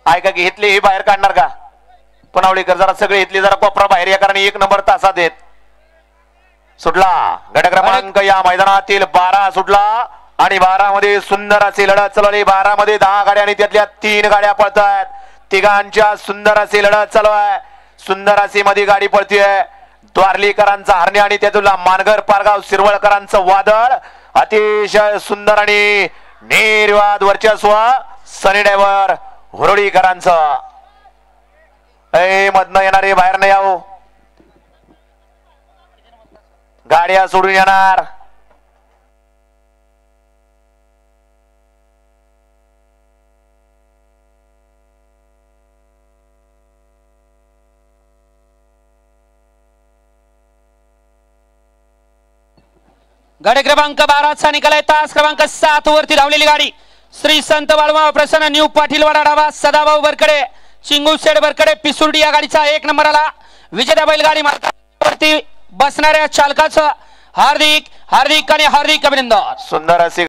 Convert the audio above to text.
ऐका की इथली ही बाहेर काढणार का पुनावळीकर जरा सगळे इथली जरा कोपरा बाहेर या कारण 1 नंबर तासात येत सुटला गट क्रमांक या मैदानातील 12 सुटला आणि 12 मध्ये सुंदर अशी लढत चालवली 12 मध्ये 10 गाड्या आणि त्यातल्या 3 गाड्या पळतायत तिघांच्या सुंदर अशी लढत चालू आहे सुंदर अशी मध्ये गाडी पळतीये द्वारलीकरांचा हरणे आणि त्यातला मानगर पारगाव शिरवळकरांचं वादळ अतिशय सुंदर आणि निर्वाद वर्चस्व सनी ड्रायव्हर हुरडीकरांचं मधनं येणारे बाहेर नाही यावं गाड्या सोडून येणार गाडी क्रमांक 12 चा निकाल आहे तास क्रमांक 7 वरती धावलेली गाडी श्री संत बाळूमामा प्रसन्न न्यू पाटीलवाडा डावा सदाभाऊ बरकडे चिंगू शेड बरकडे पिसुर्डी या गाडीचा 1 नंबर आला विजेता बैलगाडी मालकावरती बसणाऱ्या चालकाचं हार्दिक हार्दिक आणि हार्दिक अभिनंदन सुंदर असे